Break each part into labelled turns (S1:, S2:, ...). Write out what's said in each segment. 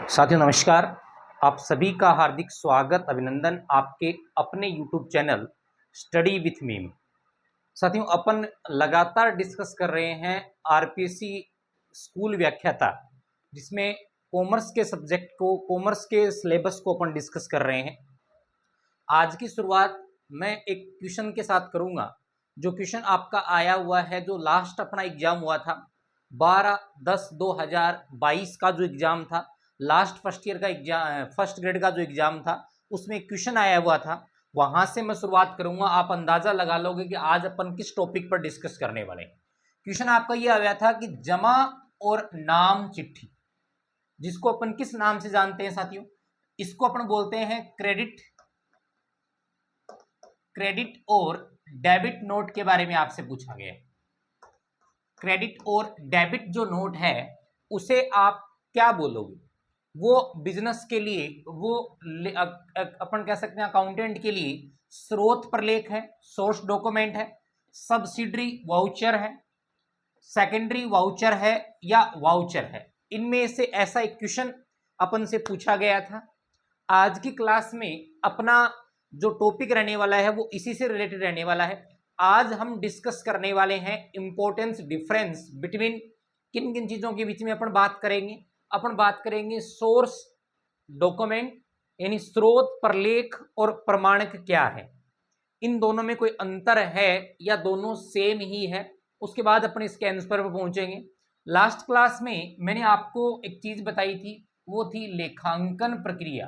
S1: साथियों नमस्कार। आप सभी का हार्दिक स्वागत अभिनंदन आपके अपने YouTube channel study with meme. साथियों अपन लगातार डिस्कस कर रहे हैं आरपीएससी स्कूल व्याख्याता, जिसमें कॉमर्स के सब्जेक्ट को, कॉमर्स के सिलेबस को अपन डिस्कस कर रहे हैं। आज की शुरुआत मैं एक क्वेश्चन के साथ करूंगा, जो क्वेश्चन आपका आया हुआ है, जो लास्ट अपना एग्जाम हुआ था 12/10/2022 का जो एग्जाम था, लास्ट फर्स्ट ईयर का एग्जाम, फर्स्ट ग्रेड का जो एग्जाम था, उसमें क्वेश्चन आया हुआ था। वहां से मैं शुरुआत करूंगा। आप अंदाजा लगा लोगे कि आज अपन किस टॉपिक पर डिस्कस करने वाले हैं। क्वेश्चन आपका ये आया था कि जमा और नाम चिट्ठी, जिसको अपन किस नाम से जानते हैं साथियों, इसको अपन बोलते हैं क्रेडिट और डेबिट नोट के बारे में आपसे पूछा गया है। क्रेडिट और डेबिट जो नोट है उसे आप क्या बोलोगे? वो बिजनेस के लिए, वो अपन कह सकते हैं अकाउंटेंट के लिए स्रोत प्रलेख है, सोर्स डॉक्यूमेंट है, सब्सिडरी वाउचर है, सेकेंडरी वाउचर है या वाउचर है। इनमें से ऐसा एक क्वेश्चन अपन से पूछा गया था। आज की क्लास में अपना जो टॉपिक रहने वाला है वो इसी से रिलेटेड रहने वाला है। आज हम डिस्कस करने वाले हैं इंपॉर्टेंस डिफरेंस बिटवीन, किन किन चीजों के बीच में अपन बात करेंगे। अपन बात करेंगे सोर्स डॉक्यूमेंट यानी स्रोत प्रलेख और प्रमाणक क्या है, इन दोनों में कोई अंतर है या दोनों सेम ही है। उसके बाद अपन इसके आंसर पर पहुंचेंगे। लास्ट क्लास में मैंने आपको एक चीज बताई थी, वो थी लेखांकन प्रक्रिया।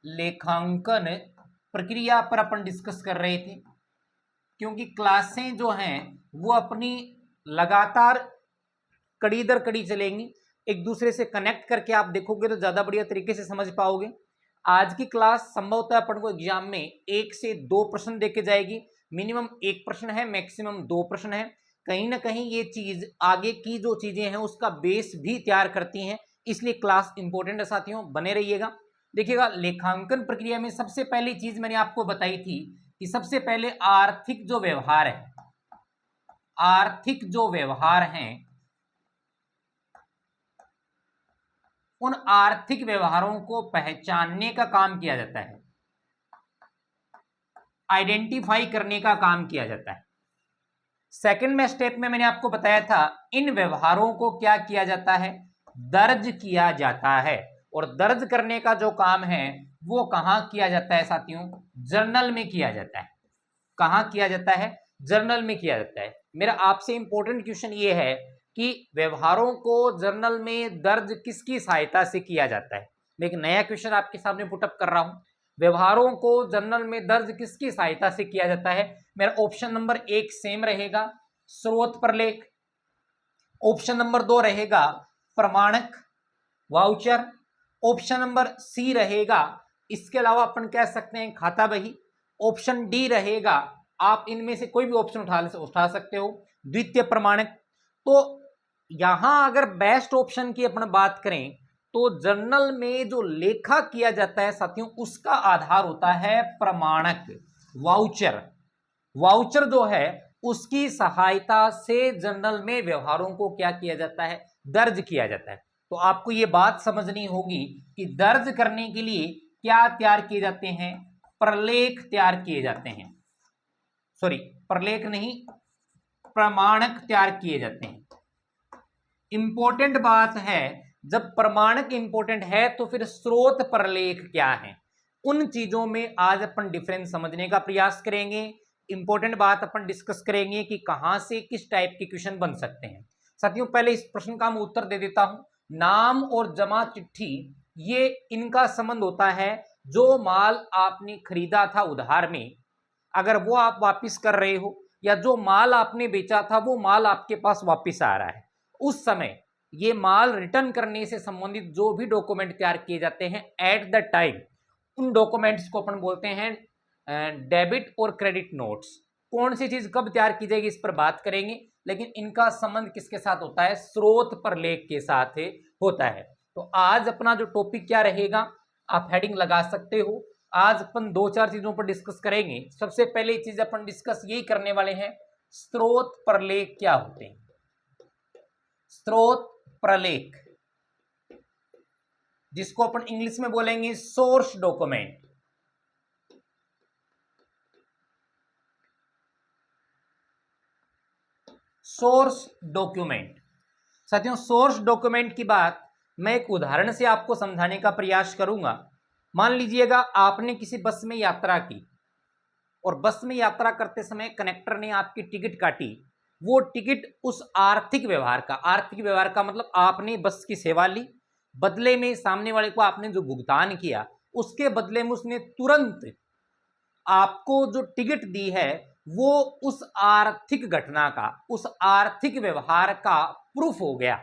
S1: लेखांकन प्रक्रिया पर अपन डिस्कस कर रहे थे, क्योंकि क्लासें जो हैं वो अपनी लगातार कड़ी दर कड़ी चलेंगी। एक दूसरे से कनेक्ट करके आप देखोगे तो ज्यादा बढ़िया तरीके से समझ पाओगे। आज की क्लास संभवतः अपन को एग्जाम में 1 से 2 प्रश्न देके जाएगी। मिनिमम 1 प्रश्न है, मैक्सिमम 2 प्रश्न है। कहीं ना कहीं ये चीज आगे की जो चीजें हैं उसका बेस भी तैयार करती हैं, इसलिए क्लास इंपॉर्टेंट है साथियों, बने रहिएगा। देखिएगा, लेखांकन प्रक्रिया में सबसे पहली चीज मैंने आपको बताई थी कि सबसे पहले आर्थिक जो व्यवहार है, आर्थिक जो व्यवहार हैं, उन आर्थिक व्यवहारों को पहचानने का काम किया जाता है, आइडेंटिफाई करने का काम किया जाता है। सेकंड में स्टेप में मैंने आपको बताया था इन व्यवहारों को क्या किया जाता है, दर्ज किया जाता है। और दर्ज करने का जो काम है वो कहां किया जाता है साथियों? जर्नल में किया जाता है। कहां किया जाता है? जर्नल में किया जाता है। मेरा आपसे इंपॉर्टेंट क्वेश्चन ये है कि व्यवहारों को जर्नल में दर्ज किसकी सहायता से किया जाता है? मैं एक नया क्वेश्चन आपके सामने पुटअप कर रहा हूं, व्यवहारों को जर्नल में दर्ज किसकी सहायता से किया जाता है? मेरा ऑप्शन नंबर 1 सेम रहेगा, स्रोत प्रलेख। ऑप्शन नंबर 2 रहेगा प्रमाणक, वाउचर। ऑप्शन नंबर सी रहेगा, इसके अलावा अपन कह सकते हैं खाता बही। ऑप्शन डी रहेगा, आप इनमें से कोई भी ऑप्शन उठा सकते हो, द्वितीय प्रमाणक। तो यहां अगर बेस्ट ऑप्शन की अपन बात करें तो जर्नल में जो लेखा किया जाता है साथियों, उसका आधार होता है प्रमाणक, वाउचर। वाउचर जो है उसकी सहायता से जर्नल में व्यवहारों को क्या किया जाता है? दर्ज किया जाता है। तो आपको यह बात समझनी होगी कि दर्ज करने के लिए क्या तैयार किए जाते हैं? प्रलेख तैयार किए जाते हैं। सॉरी, प्रलेख नहीं, प्रमाणक तैयार किए जाते हैं। इंपॉर्टेंट बात है, जब प्रमाणक इंपॉर्टेंट है तो फिर स्रोत प्रलेख क्या है, उन चीजों में आज अपन डिफरेंस समझने का प्रयास करेंगे। इंपॉर्टेंट बात अपन डिस्कस करेंगे कि कहां से किस टाइप के क्वेश्चन बन सकते हैं। साथियों, पहले इस प्रश्न का मैं उत्तर दे देता हूं। नाम और जमा चिट्ठी, ये इनका संबंध होता है जो माल आपने खरीदा था उधार में, अगर वो आप वापिस कर रहे हो, या जो माल आपने बेचा था वो माल आपके पास वापिस आ रहा है, उस समय ये माल रिटर्न करने से संबंधित जो भी डॉक्यूमेंट तैयार किए जाते हैं एट द टाइम, उन डॉक्यूमेंट्स को अपन बोलते हैं डेबिट और क्रेडिट नोट्स। कौन सी चीज कब तैयार की जाएगी इस पर बात करेंगे, लेकिन इनका संबंध किसके साथ होता है? स्रोत प्रलेख के साथ होता है। तो आज अपना जो टॉपिक क्या रहेगा, आप हेडिंग लगा सकते हो। आज अपन 2-4 चीजों पर डिस्कस करेंगे। सबसे पहले चीज अपन डिस्कस यही करने वाले हैं, स्रोत प्रलेख क्या होते हैं। स्रोत प्रलेख, जिसको अपन इंग्लिश में बोलेंगे सोर्स डॉक्यूमेंट। सोर्स डॉक्यूमेंट साथियों, सोर्स डॉक्यूमेंट की बात मैं एक उदाहरण से आपको समझाने का प्रयास करूंगा। मान लीजिएगा आपने किसी बस में यात्रा की और बस में यात्रा करते समय कनेक्टर ने आपकी टिकट काटी। वो टिकट उस आर्थिक व्यवहार का मतलब आपने बस की सेवा ली, बदले में सामने वाले को आपने जो भुगतान किया उसके बदले में उसने तुरंत आपको जो टिकट दी है वो उस आर्थिक घटना का, उस आर्थिक व्यवहार का प्रूफ हो गया।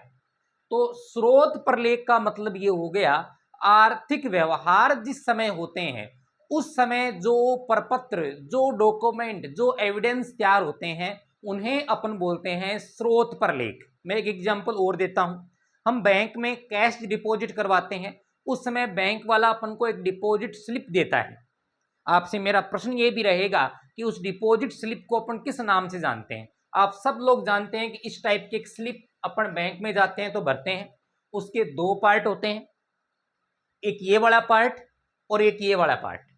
S1: तो स्रोत प्रलेख का मतलब ये हो गया, आर्थिक व्यवहार जिस समय होते हैं उस समय जो प्रपत्र, जो डॉक्यूमेंट, जो एविडेंस तैयार होते हैं उन्हें अपन बोलते हैं स्रोत प्रलेख। मैं एक एग्जांपल और देता हूं। हम बैंक में कैश डिपॉजिट करवाते हैं, उस समय बैंक वाला अपन को एक डिपॉजिट स्लिप देता है। आपसे मेरा प्रश्न ये भी रहेगा कि उस डिपॉजिट स्लिप को अपन किस नाम से जानते हैं। आप सब लोग जानते हैं कि इस टाइप की एक स्लिप अपन बैंक में जाते हैं तो भरते हैं। उसके दो पार्ट होते हैं, एक ये वाला पार्ट और एक ये वाला पार्ट।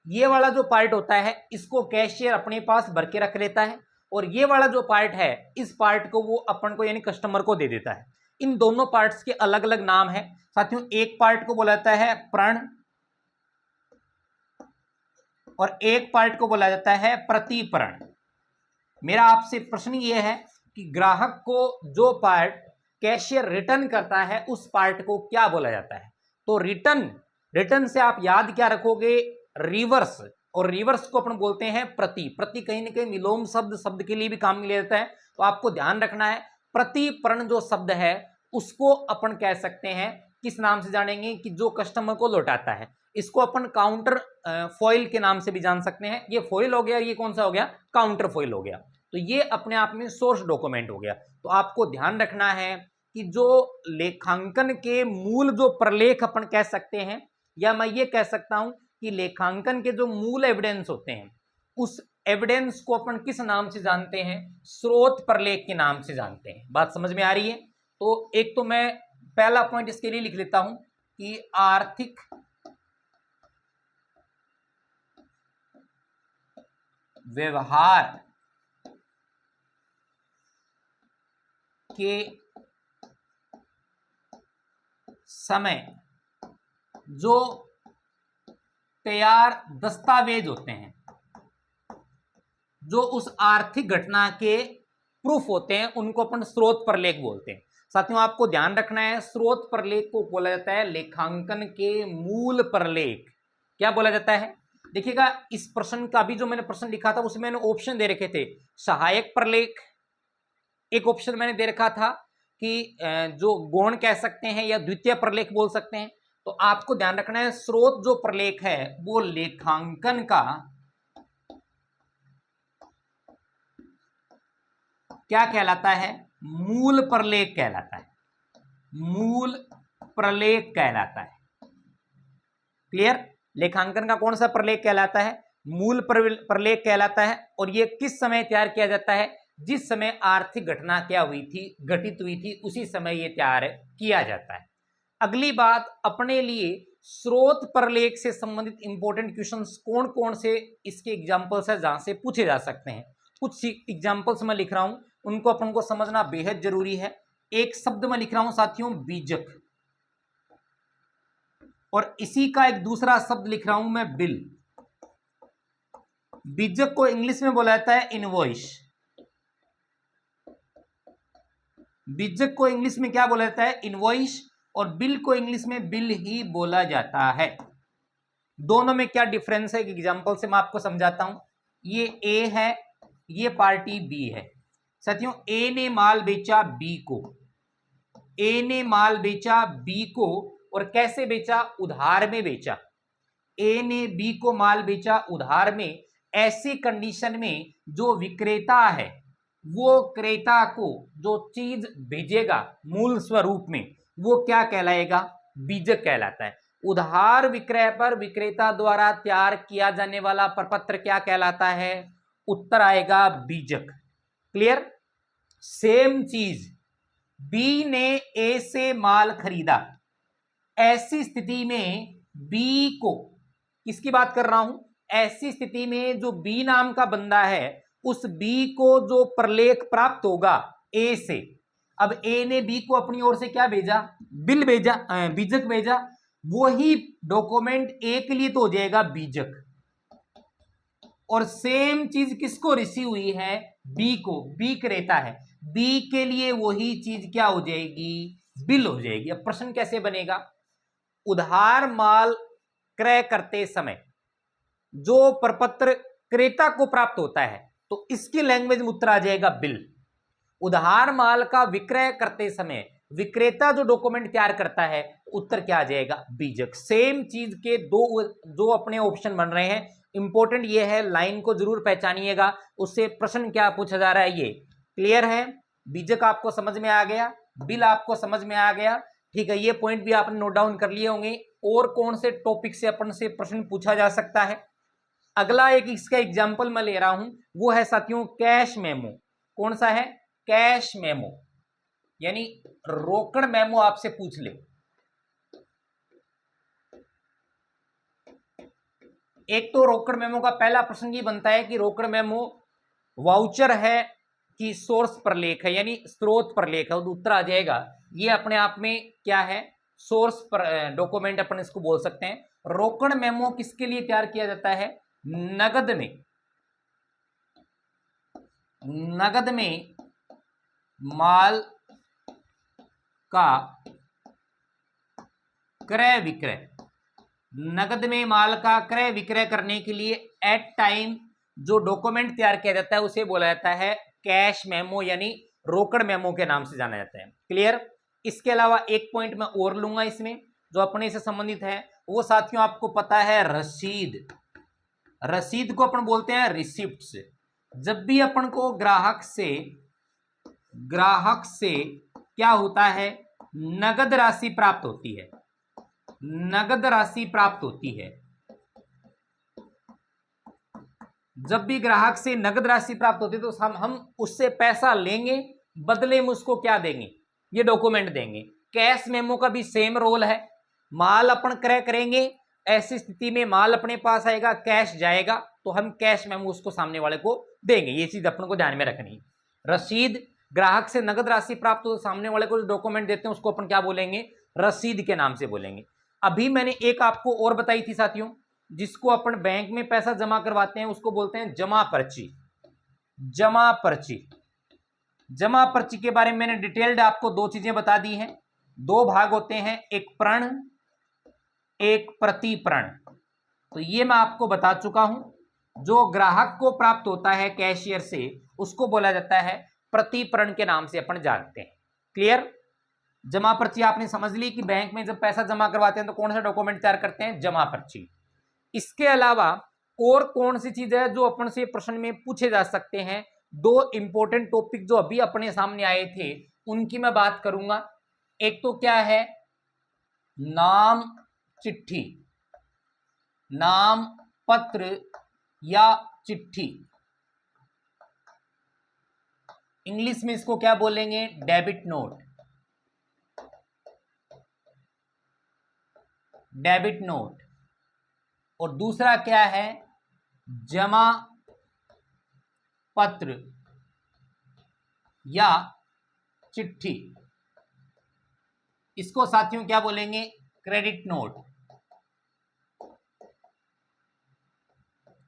S1: ये वाला जो पार्ट होता है इसको कैशियर अपने पास भर के रख लेता है और ये वाला जो पार्ट है इस पार्ट को वो अपन को यानी कस्टमर को दे देता है। इन दोनों पार्ट्स के अलग अलग नाम है साथियों। एक पार्ट को बोला जाता है प्रण और एक पार्ट को बोला जाता है प्रतिप्रण। मेरा आपसे प्रश्न ये है कि ग्राहक को जो पार्ट कैशियर रिटर्न करता है उस पार्ट को क्या बोला जाता है। तो रिटर्न से आप याद क्या रखोगे, रिवर्स, और रिवर्स को अपन बोलते हैं प्रति कहीं ना कहीं विलोम शब्द के लिए भी काम में लिया जाता है। तो आपको ध्यान रखना है, प्रतिप्रण जो शब्द है उसको अपन कह सकते हैं किस नाम से जानेंगे कि जो कस्टमर को लौटाता है। इसको अपन काउंटर फॉइल के नाम से भी जान सकते हैं। ये फॉइल हो गया, ये कौन सा हो गया, काउंटर फॉइल हो गया। तो ये अपने आप में सोर्स डॉक्यूमेंट हो गया। तो आपको ध्यान रखना है कि जो लेखांकन के मूल जो प्रलेख अपन कह सकते हैं, या मैं ये कह सकता हूं कि लेखांकन के जो मूल एविडेंस होते हैं उस एविडेंस को अपन किस नाम से जानते हैं, स्रोत प्रलेख के नाम से जानते हैं। बात समझ में आ रही है। तो एक तो मैं पहला पॉइंट इसके लिए लिख लेता हूं कि आर्थिक व्यवहार के समय जो तैयार दस्तावेज होते हैं, जो उस आर्थिक घटना के प्रूफ होते हैं, उनको अपन स्रोत प्रलेख बोलते हैं। साथियों आपको ध्यान रखना है, स्रोत प्रलेख को बोला जाता है लेखांकन के मूल प्रलेख। क्या बोला जाता है, देखिएगा इस प्रश्न का भी जो मैंने प्रश्न लिखा था उसमें मैंने ऑप्शन दे रखे थे। सहायक प्रलेख एक ऑप्शन मैंने दे रखा था कि जो गौण कह सकते हैं या द्वितीय प्रलेख बोल सकते हैं। तो आपको ध्यान रखना है, स्रोत जो प्रलेख है वो लेखांकन का क्या कहलाता है, मूल प्रलेख कहलाता है। मूल प्रलेख कहलाता है। क्लियर, लेखांकन का कौन सा प्रलेख कहलाता है, मूल प्रलेख कहलाता है। और ये किस समय तैयार किया जाता है, जिस समय आर्थिक घटना क्या हुई थी, घटित हुई थी, उसी समय ये तैयार किया जाता है। अगली बात, अपने लिए स्रोत प्रलेख से संबंधित इंपॉर्टेंट क्वेश्चंस कौन कौन से इसके एग्जांपल्स है जहां से पूछे जा सकते हैं। कुछ एग्जांपल्स मैं लिख रहा हूं, उनको अपन को समझना बेहद जरूरी है। एक शब्द मैं लिख रहा हूं साथियों, बीजक, और इसी का एक दूसरा शब्द लिख रहा हूं मैं, बिल। बीजक को इंग्लिश में बोला जाता है इनवॉइस। बीजक को इंग्लिश में क्या बोला जाता है, इनवॉइस। और बिल को इंग्लिश में बिल ही बोला जाता है। दोनों में क्या डिफरेंस है, एक एग्जांपल से मैं आपको समझाता हूं। ये ए है, ये पार्टी बी है। साथियों ए ने माल बेचा बी को, ए ने माल बेचा बी को, और कैसे बेचा, उधार में बेचा। ए ने बी को माल बेचा उधार में। ऐसी कंडीशन में जो विक्रेता है वो क्रेता को जो चीज भेजेगा मूल स्वरूप में वो क्या कहलाएगा, बीजक कहलाता है। उधार विक्रय पर विक्रेता द्वारा तैयार किया जाने वाला प्रपत्र क्या कहलाता है, उत्तर आएगा बीजक। क्लियर, सेम चीज, बी ने ए से माल खरीदा, ऐसी स्थिति में बी को, किसकी बात कर रहा हूं, ऐसी स्थिति में जो बी नाम का बंदा है उस बी को जो प्रलेख प्राप्त होगा ए से, अब ए ने बी को अपनी ओर से क्या भेजा, बिल भेजा, बीजक भेजा, वही डॉक्यूमेंट ए के लिए तो हो जाएगा बीजक, और सेम चीज किसको रिसीव हुई है, बी को, बी क्रेता है, बी के लिए वही चीज क्या हो जाएगी, बिल हो जाएगी। अब प्रश्न कैसे बनेगा, उधार माल क्रय करते समय जो प्रपत्र क्रेता को प्राप्त होता है तो इसकी लैंग्वेज में उत्तर आ जाएगा बिल। उधार माल का विक्रय करते समय विक्रेता जो डॉक्यूमेंट तैयार करता है उत्तर क्या आ जाएगा, बीजक। सेम चीज के दो जो अपने ऑप्शन बन रहे हैं, इंपॉर्टेंट ये है, लाइन को जरूर पहचानिएगा, उससे प्रश्न क्या पूछा जा रहा है ये क्लियर है। बीजक आपको समझ में आ गया, बिल आपको समझ में आ गया, ठीक है, ये पॉइंट भी आपने नोट डाउन कर लिए होंगे। और कौन से टॉपिक से अपन से प्रश्न पूछा जा सकता है, अगला एक इसका एग्जाम्पल मैं ले रहा हूं, वो है साथियों कैश मेमो। कौन सा है, कैश मेमो, यानी रोकड़ मेमो आपसे पूछ ले। एक तो रोकड़ मेमो का पहला प्रश्न ये बनता है कि रोकड़ मेमो वाउचर है कि सोर्स प्रलेख है, यानी स्रोत प्रलेख है, उत्तर आ जाएगा ये अपने आप में क्या है, सोर्स पर डॉक्यूमेंट अपन इसको बोल सकते हैं। रोकड़ मेमो किसके लिए तैयार किया जाता है, नगद में माल का क्रय विक्रय, नगद में माल का क्रय विक्रय करने के लिए एट टाइम जो डॉक्यूमेंट तैयार किया जाता है उसे बोला जाता है कैश मेमो, यानी रोकड़ मेमो के नाम से जाना जाता है। क्लियर। इसके अलावा एक पॉइंट मैं और लूंगा इसमें जो अपने से संबंधित है, वो साथियों आपको पता है रसीद। रसीद को अपन बोलते हैं रिसिप्ट्स। जब भी अपन को ग्राहक से क्या होता है, नगद राशि प्राप्त होती है, नगद राशि प्राप्त होती है, जब भी ग्राहक से नगद राशि प्राप्त होती है तो हम उससे पैसा लेंगे, बदले में उसको क्या देंगे, ये डॉक्यूमेंट देंगे। कैश मेमो का भी सेम रोल है, माल अपन क्रय करेंगे, ऐसी स्थिति में माल अपने पास आएगा, कैश जाएगा, तो हम कैश मेमो उसको सामने वाले को देंगे। ये चीज अपन को ध्यान में रखनी है। रसीद, ग्राहक से नगद राशि प्राप्त हो तो सामने वाले को जो डॉक्यूमेंट देते हैं उसको अपन क्या बोलेंगे, रसीद के नाम से बोलेंगे। अभी मैंने एक आपको और बताई थी साथियों, जिसको अपन बैंक में पैसा जमा करवाते हैं उसको बोलते हैं जमा पर्ची। जमा पर्ची, जमा पर्ची के बारे में मैंने डिटेल्ड आपको दो चीजें बता दी हैं। दो भाग होते हैं, एक प्रण, एक प्रतिप्रण। तो ये मैं आपको बता चुका हूं। जो ग्राहक को प्राप्त होता है कैशियर से उसको बोला जाता है प्रतिप्रण के नाम से अपन जानते हैं। क्लियर। जमा पर्ची आपने समझ ली कि बैंक में जब पैसा जमा करवाते हैं तो कौन सा डॉक्यूमेंट तैयार करते हैं, जमा पर्ची। इसके अलावा और कौन सी चीज है जो अपन से प्रश्न में पूछे जा सकते हैं, दो इंपॉर्टेंट टॉपिक जो अभी अपने सामने आए थे उनकी मैं बात करूंगा। एक तो क्या है, नाम चिट्ठी, नाम पत्र या चिट्ठी, इंग्लिश में इसको क्या बोलेंगे, डेबिट नोट, डेबिट नोट। और दूसरा क्या है, जमा पत्र या चिट्ठी, इसको साथियों क्या बोलेंगे, क्रेडिट नोट,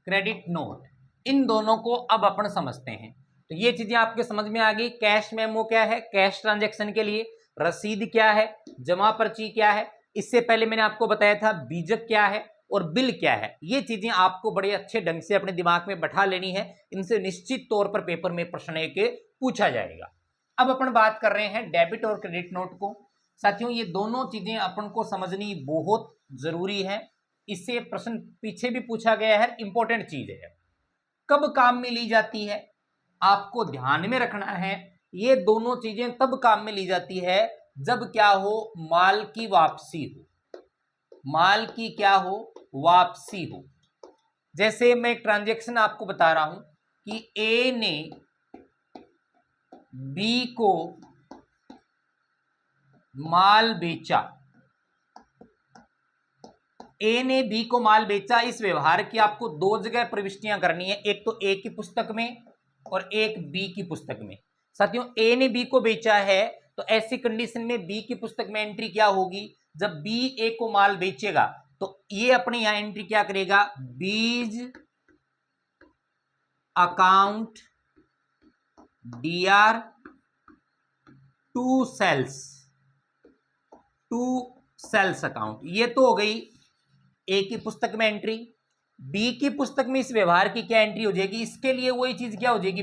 S1: क्रेडिट नोट। इन दोनों को अब अपन समझते हैं। तो ये चीजें आपके समझ में आ गई। कैश मेमो क्या है, कैश ट्रांजैक्शन के लिए, रसीद क्या है, जमा पर्ची क्या है, इससे पहले मैंने आपको बताया था बीजक क्या है और बिल क्या है। ये चीजें आपको बड़े अच्छे ढंग से अपने दिमाग में बैठा लेनी है, इनसे निश्चित तौर पर पेपर में प्रश्न एक पूछा जाएगा। अब अपन बात कर रहे हैं डेबिट और क्रेडिट नोट को। साथियों ये दोनों चीजें अपन को समझनी बहुत जरूरी है, इससे प्रश्न पीछे भी पूछा गया है, इंपॉर्टेंट चीज है। कब काम में ली जाती है, आपको ध्यान में रखना है, ये दोनों चीजें तब काम में ली जाती है जब क्या हो, माल की वापसी हो, माल की क्या हो, वापसी हो। जैसे मैं एक ट्रांजैक्शन आपको बता रहा हूं कि ए ने बी को माल बेचा, ए ने बी को माल बेचा। इस व्यवहार की आपको दो जगह प्रविष्टियां करनी है, एक तो ए की पुस्तक में और एक बी की पुस्तक में। साथियों, ए ने बी को बेचा है तो ऐसी कंडीशन में बी की पुस्तक में एंट्री क्या होगी, जब बी ए को माल बेचेगा तो ये अपने यहां एंट्री क्या करेगा, B's account DR to sales account. ये तो हो गई ए की पुस्तक में एंट्री। बी की पुस्तक में इस व्यवहार की क्या एंट्री हो जाएगी, इसके लिए वही चीज क्या हो जाएगी,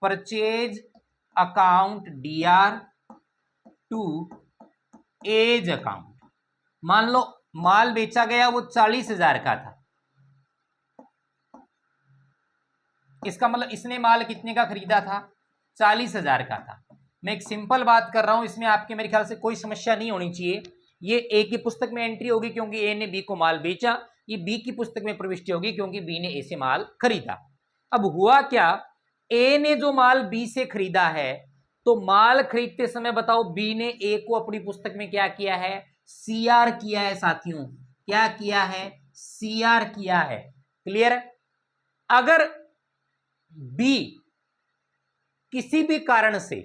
S1: purchase account DR to A's account. मान लो माल बेचा गया वो 40,000 का था, इसका मतलब इसने माल कितने का खरीदा था, 40,000 का था। मैं एक सिंपल बात कर रहा हूं, इसमें आपके मेरे ख्याल से कोई समस्या नहीं होनी चाहिए। ये ए की पुस्तक में एंट्री होगी क्योंकि ए ने बी को माल बेचा, ये बी की पुस्तक में प्रविष्टि होगी क्योंकि बी ने ए से माल खरीदा। अब हुआ क्या, ए ने जो माल बी से खरीदा है तो माल खरीदते समय बताओ बी ने ए को अपनी पुस्तक में क्या किया है, सीआर किया है। साथियों, क्या किया है, सीआर किया है। क्लियर है। अगर बी किसी भी कारण से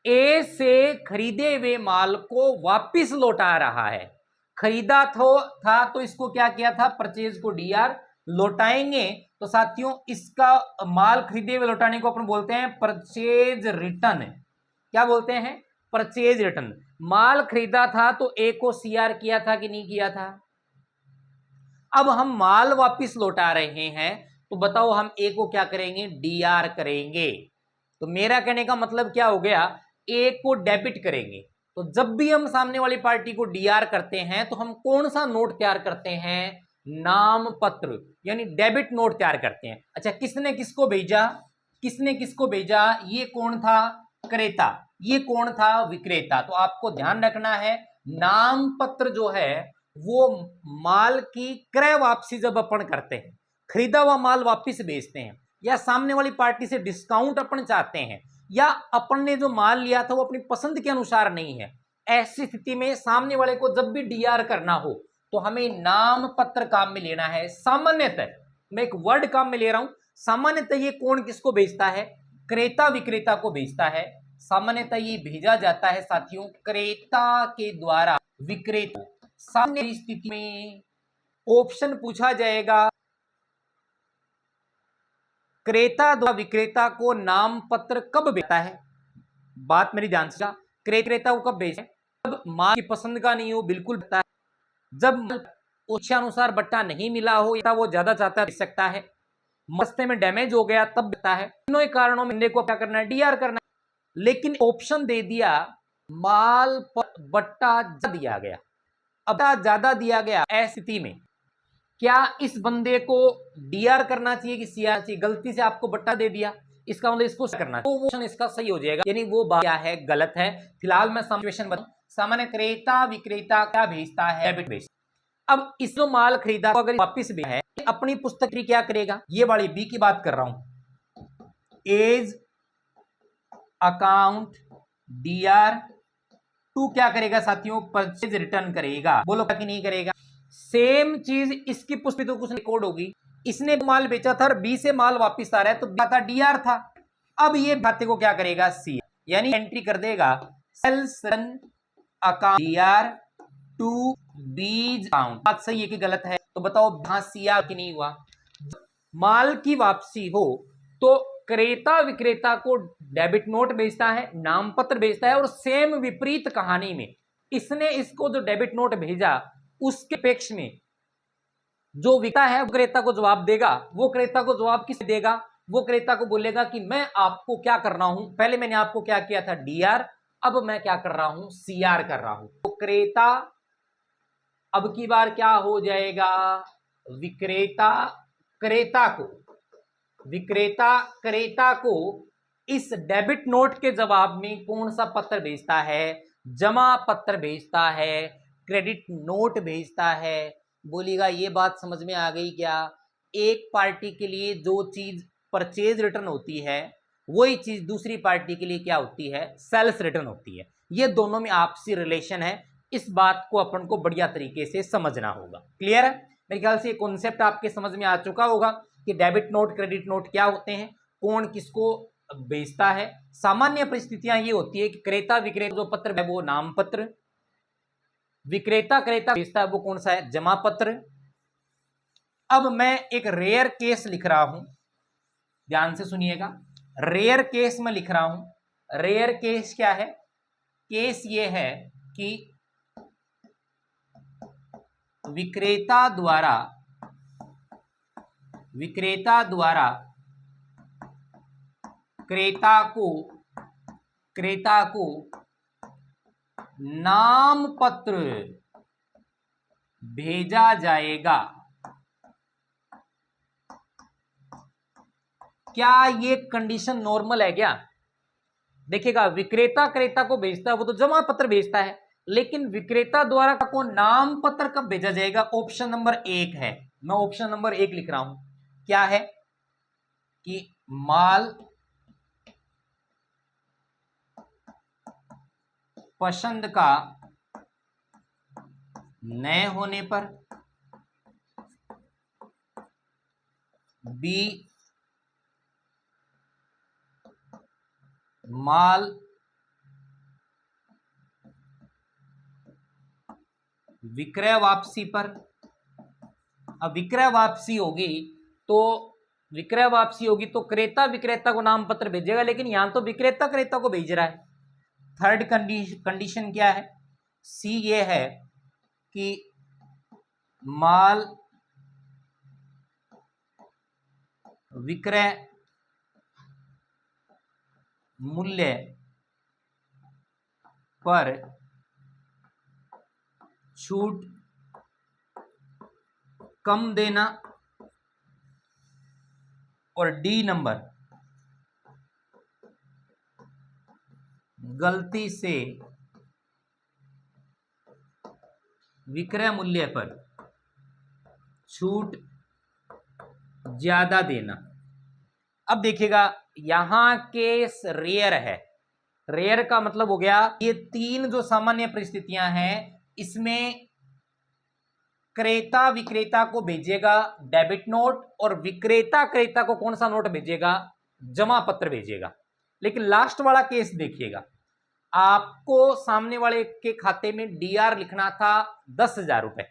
S1: ए से खरीदे हुए माल को वापिस लौटा रहा है, खरीदा था तो इसको क्या किया था, परचेज को डीआर लौटाएंगे, तो साथियों इसका माल खरीदे हुए लौटाने को अपन बोलते हैं परचेज रिटर्न। क्या बोलते हैं, परचेज रिटर्न। माल खरीदा था तो ए को सीआर किया था कि नहीं किया था। अब हम माल वापिस लौटा रहे हैं तो बताओ हम ए को क्या करेंगे, डीआर करेंगे। तो मेरा कहने का मतलब क्या हो गया, ए को डेबिट करेंगे। तो जब भी हम सामने वाली पार्टी को डीआर करते हैं तो हम कौन सा नोट तैयार करते हैं, नाम पत्र यानी डेबिट नोट तैयार करते हैं। अच्छा, किसने किसको भेजा, किसने किसको भेजा, ये कौन था, क्रेता, ये कौन था, विक्रेता। तो आपको ध्यान रखना है, नाम पत्र जो है वो माल की क्रय वापसी जब अपन करते हैं, खरीदा हुआ माल वापिस बेचते हैं, या सामने वाली पार्टी से डिस्काउंट अपन चाहते हैं, या अपन ने जो माल लिया था वो अपनी पसंद के अनुसार नहीं है, ऐसी स्थिति में सामने वाले को जब भी डीआर करना हो तो हमें नाम पत्र काम में लेना है। सामान्यतः मैं एक वर्ड काम में ले रहा हूं, सामान्यतः ये कौन किसको भेजता है, क्रेता विक्रेता को भेजता है। सामान्यतः ये भेजा जाता है साथियों क्रेता के द्वारा विक्रेता। सामने स्थिति में ऑप्शन पूछा जाएगा, क्रेता द्वारा विक्रेता को नाम पत्र कब भेजता है। बात मेरी ध्यान से, क्रेता को कब भेजे, जब माल की पसंद का नहीं हो, बिल्कुल भेजता है। जब इच्छा अनुसार बट्टा नहीं मिला हो या वो ज्यादा चाहता है भेज सकता है, रास्ते में डैमेज हो गया तब भेजता है। तीनों कारणों में को क्या करना है, डीआर करना है। लेकिन ऑप्शन दे दिया माल पर बट्टा दिया गया, अब ज्यादा दिया गया, ऐसी स्थिति में क्या इस बंदे को डीआर करना चाहिए कि सीआर चाहिए। गलती से आपको बट्टा दे दिया, इसका मतलब इसको करना, तो वो इसका सही हो जाएगा, यानी वो बात क्या है, गलत है। फिलहाल मैं सिचुएशन बताऊं, सामान्य क्रेता विक्रेता क्या भेजता है, डेबिट भेजता। अब इस जो माल खरीदा अगर वापिस भी है, अपनी पुस्तक क्या करेगा, ये वाली बी की बात कर रहा हूं, एज अकाउंट डीआर टू क्या करेगा साथियों, परचेज रिटर्न करेगा। बोलो कि नहीं करेगा। सेम चीज इसकी पुस्तक तो कुछ रिकॉर्ड होगी, इसने माल बेचा था और बी से माल वापिस आ रहा है तो था डीआर था। अब ये खाते को क्या करेगा, सी, यानी एंट्री कर देगा sales account DR to B's account. बात सही है कि गलत है, तो बताओ यहां सीआर कि नहीं हुआ। माल की वापसी हो तो क्रेता विक्रेता को डेबिट नोट भेजता है, नाम पत्र भेजता है, और सेम विपरीत कहानी में इसने इसको जो डेबिट नोट भेजा उसके अपेक्ष में जो विक्रेता है वो क्रेता को जवाब देगा। वो क्रेता को जवाब किस देगा, वो क्रेता को बोलेगा कि मैं आपको क्या कर रहा हूं, पहले मैंने आपको क्या किया था, डीआर, अब मैं क्या कर रहा हूं, सीआर कर रहा हूं। तो क्रेता अब की बार क्या हो जाएगा, विक्रेता क्रेता को इस डेबिट नोट के जवाब में कौन सा पत्र भेजता है, जमा पत्र भेजता है, क्रेडिट नोट भेजता है। बोलिएगा ये बात समझ में आ गई क्या, एक पार्टी के लिए जो चीज परचेज रिटर्न होती है वही चीज दूसरी पार्टी के लिए क्या होती है, सेल्स रिटर्न होती है। ये दोनों में आपसी रिलेशन है। इस बात को अपन को बढ़िया तरीके से समझना होगा। क्लियर है? मेरे ख्याल से ये कॉन्सेप्ट आपके समझ में आ चुका होगा कि डेबिट नोट क्रेडिट नोट क्या होते हैं, कौन किसको बेचता है। सामान्य परिस्थितियां ये होती है कि क्रेता विक्रेता जो पत्र है वो नाम पत्र, विक्रेता क्रेता बेचता है वो कौन सा है, जमा पत्र। अब मैं एक रेयर केस लिख रहा हूं, ध्यान से सुनिएगा। रेयर केस में लिख रहा हूं। रेयर केस क्या है? केस ये है कि विक्रेता द्वारा क्रेता को नाम पत्र भेजा जाएगा। क्या ये कंडीशन नॉर्मल है क्या? देखिएगा, विक्रेता क्रेता को भेजता है वो तो जमा पत्र भेजता है, लेकिन विक्रेता द्वारा को नाम पत्र कब भेजा जाएगा? ऑप्शन नंबर 1 है। मैं ऑप्शन नंबर 1 लिख रहा हूं। क्या है? कि माल पसंद का न होने पर, बी माल विक्रय वापसी पर। अब विक्रय वापसी होगी तो क्रेता विक्रेता को नाम पत्र भेजेगा, लेकिन यहां तो विक्रेता क्रेता को भेज रहा है। थर्ड कंडीशन क्या है? सी ये है कि माल विक्रय मूल्य पर छूट कम देना। और डी नंबर, गलती से विक्रय मूल्य पर छूट ज्यादा देना। अब देखिएगा, यहां केस रेयर है। रेयर का मतलब हो गया ये तीन जो सामान्य परिस्थितियां हैं, इसमें क्रेता विक्रेता को भेजेगा डेबिट नोट और विक्रेता क्रेता को कौन सा नोट भेजेगा? जमा पत्र भेजेगा। लेकिन लास्ट वाला केस देखिएगा, आपको सामने वाले के खाते में डीआर लिखना था 10,000 रुपए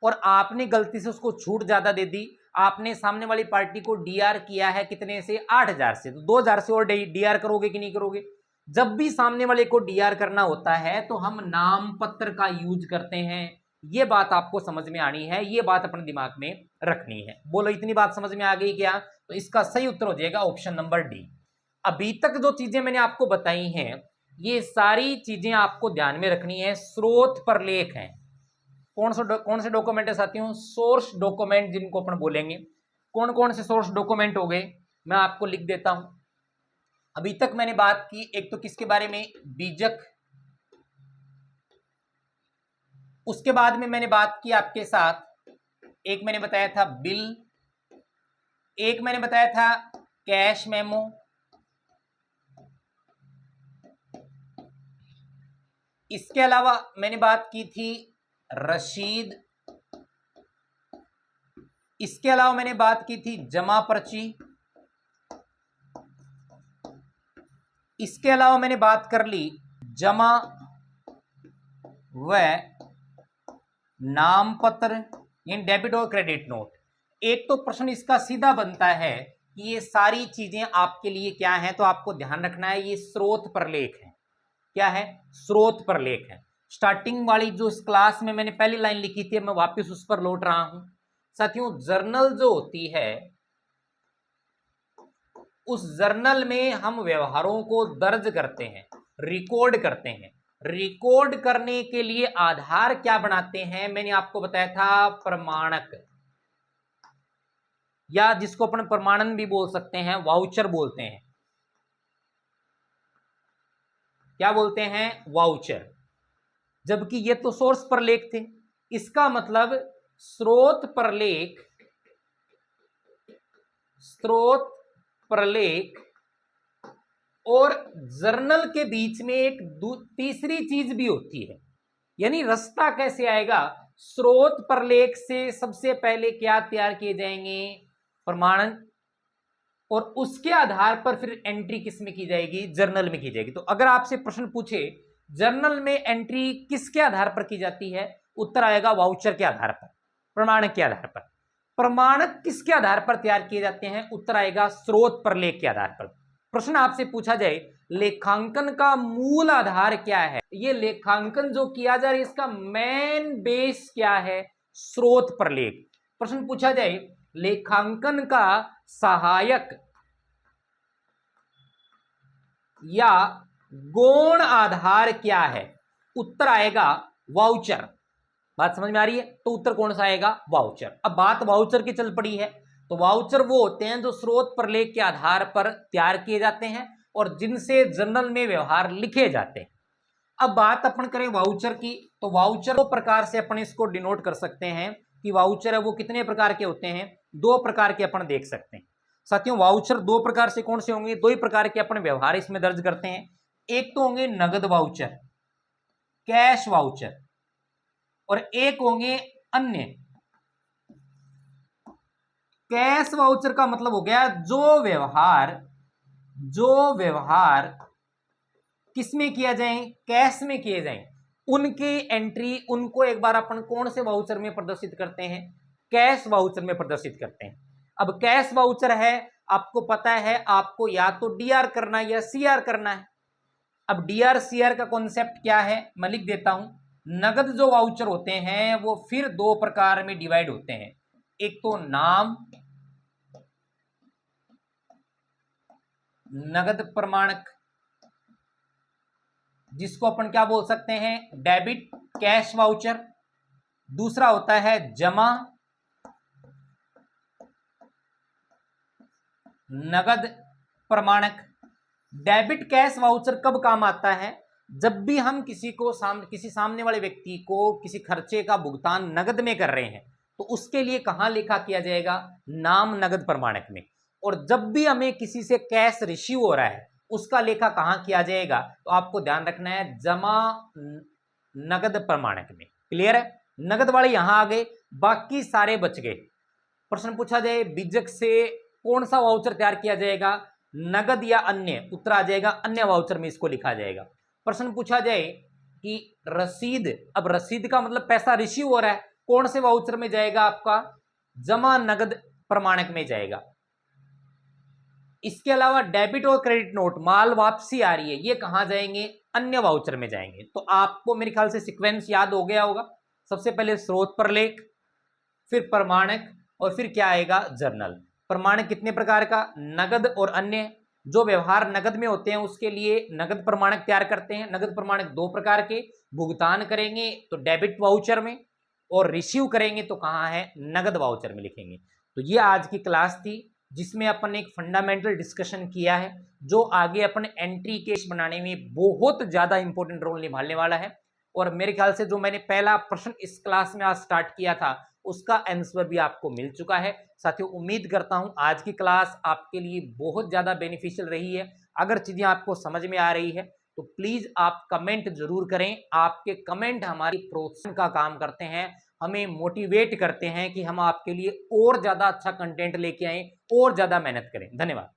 S1: और आपने गलती से उसको छूट ज्यादा दे दी। आपने सामने वाली पार्टी को डीआर किया है कितने से? 8,000 से। तो 2,000 से और डीआर करोगे कि नहीं करोगे? जब भी सामने वाले को डीआर करना होता है तो हम नाम पत्र का यूज करते हैं। ये बात आपको समझ में आनी है, ये बात अपने दिमाग में रखनी है। बोलो, इतनी बात समझ में आ गई क्या? तो इसका सही उत्तर हो जाएगा ऑप्शन नंबर डी। अभी तक जो चीजें मैंने आपको बताई हैं, ये सारी चीजें आपको ध्यान में रखनी है। स्रोत पर लेख है। कौन से डॉक्यूमेंट है साथियों? सोर्स डॉक्यूमेंट जिनको अपन बोलेंगे। कौन कौन से सोर्स डॉक्यूमेंट हो गए, मैं आपको लिख देता हूं। अभी तक मैंने बात की एक तो किसके बारे में? बीजक। उसके बाद में मैंने बात की आपके साथ, एक मैंने बताया था बिल, एक मैंने बताया था कैश मेमो, इसके अलावा मैंने बात की थी रसीद, इसके अलावा मैंने बात की थी जमा पर्ची, इसके अलावा मैंने बात कर ली जमा व नाम पत्र, यानी डेबिट और क्रेडिट नोट। एक तो प्रश्न इसका सीधा बनता है कि ये सारी चीजें आपके लिए क्या है, तो आपको ध्यान रखना है ये स्रोत पर लेख है। क्या है? स्रोत पर लेख है। स्टार्टिंग वाली जो इस क्लास में मैंने पहली लाइन लिखी थी, मैं वापस उस पर लौट रहा हूं। साथियों, जर्नल जो होती है, उस जर्नल में हम व्यवहारों को दर्ज करते हैं, रिकॉर्ड करते हैं। रिकॉर्ड करने के लिए आधार क्या बनाते हैं? मैंने आपको बताया था प्रमाणक, या जिसको अपन प्रमाणन भी बोल सकते हैं, वाउचर बोलते हैं। क्या बोलते हैं? वाउचर। जबकि ये तो सोर्स पर लेख थे। इसका मतलब स्रोत पर लेख और जर्नल के बीच में एक तीसरी चीज भी होती है। यानी रास्ता कैसे आएगा, स्रोत प्रलेख से सबसे पहले क्या तैयार किए जाएंगे, प्रमाणन, और उसके आधार पर फिर एंट्री किस में की जाएगी, जर्नल में की जाएगी। तो अगर आपसे प्रश्न पूछे जर्नल में एंट्री किसके आधार पर की जाती है, उत्तर आएगा वाउचर के आधार पर, प्रमाणक के आधार पर। प्रमाणक किसके आधार पर तैयार किए जाते हैं, उत्तर आएगा स्रोत प्रलेख के आधार पर। प्रश्न आपसे पूछा जाए लेखांकन का मूल आधार क्या है, ये लेखांकन जो किया जा रहा है इसका मेन बेस क्या है, स्रोत प्रलेख। प्रश्न पूछा जाए लेखांकन का सहायक या गौण आधार क्या है, उत्तर आएगा वाउचर। बात समझ में आ रही है, तो उत्तर कौन सा आएगा, वाउचर। अब बात वाउचर की चल पड़ी है, तो वाउचर वो होते हैं जो स्रोत प्रलेख के आधार पर तैयार किए जाते हैं और जिनसे जर्नल में व्यवहार लिखे जाते हैं। अब बात अपन करें वाउचर की, तो वाउचर दो प्रकार से अपन इसको डिनोट कर सकते हैं कि वाउचर है वो कितने प्रकार के होते हैं, दो प्रकार के अपन देख सकते हैं साथियों। वाउचर दो प्रकार से कौन से होंगे, दो ही प्रकार के अपन व्यवहार इसमें दर्ज करते हैं। एक तो होंगे नगद वाउचर, कैश वाउचर, और एक होंगे अन्य। कैश वाउचर का मतलब हो गया जो व्यवहार किसमें किया जाए, कैश में किए जाए, उनकी एंट्री उनको एक बार अपन कौन से वाउचर में प्रदर्शित करते हैं, कैश वाउचर में प्रदर्शित करते हैं। अब कैश वाउचर है, आपको पता है आपको या तो डीआर करना है या सीआर करना है। अब डीआर सीआर का कॉन्सेप्ट क्या है, मैं लिख देता हूं। नगद जो वाउचर होते हैं वो फिर दो प्रकार में डिवाइड होते हैं, एक तो नाम नगद प्रमाणक, जिसको अपन क्या बोल सकते हैं, डेबिट कैश वाउचर। दूसरा होता है जमा नगद प्रमाणक। डेबिट कैश वाउचर कब काम आता है, जब भी हम किसी सामने वाले व्यक्ति को किसी खर्चे का भुगतान नगद में कर रहे हैं तो उसके लिए कहां लेखा किया जाएगा, नाम नगद प्रमाणक में। और जब भी हमें किसी से कैश रिसीव हो रहा है उसका लेखा कहां किया जाएगा, तो आपको ध्यान रखना है जमा नगद प्रमाणक में। क्लियर है, नगद वाले यहां आ गए, बाकी सारे बच गए। प्रश्न पूछा जाए बीजक से कौन सा वाउचर तैयार किया जाएगा, नगद या अन्य, उत्तर आ जाएगा अन्य वाउचर में इसको लिखा जाएगा। प्रश्न पूछा जाए कि रसीद, अब रसीद का मतलब पैसा रिसीव हो रहा है, कौन से वाउचर में जाएगा, आपका जमा नगद प्रमाणक में जाएगा। इसके अलावा डेबिट और क्रेडिट नोट, माल वापसी आ रही है, ये कहां जाएंगे, अन्य वाउचर में जाएंगे। तो आपको मेरे ख्याल से सीक्वेंस याद हो गया होगा, सबसे पहले स्रोत प्रलेख, फिर प्रमाणक, और फिर क्या आएगा, जर्नल। प्रमाणक कितने प्रकार का, नगद और अन्य। जो व्यवहार नगद में होते हैं उसके लिए नगद प्रमाणक तैयार करते हैं। नगद प्रमाणक दो प्रकार के, भुगतान करेंगे तो डेबिट वाउचर में, और रिसीव करेंगे तो कहां है, नगद वाउचर में लिखेंगे। तो ये आज की क्लास थी जिसमें अपन एक फंडामेंटल डिस्कशन किया है जो आगे अपन एंट्री केस बनाने में बहुत ज्यादा इंपॉर्टेंट रोल निभाने वाला है। और मेरे ख्याल से जो मैंने पहला प्रश्न इस क्लास में आज स्टार्ट किया था उसका आंसर भी आपको मिल चुका है। साथियों उम्मीद करता हूं आज की क्लास आपके लिए बहुत ज्यादा बेनिफिशियल रही है। अगर चीजें आपको समझ में आ रही है तो प्लीज आप कमेंट जरूर करें, आपके कमेंट हमारी प्रोत्साहन का काम करते हैं, हमें मोटिवेट करते हैं कि हम आपके लिए और ज्यादा अच्छा कंटेंट लेके आए और ज्यादा मेहनत करें। धन्यवाद।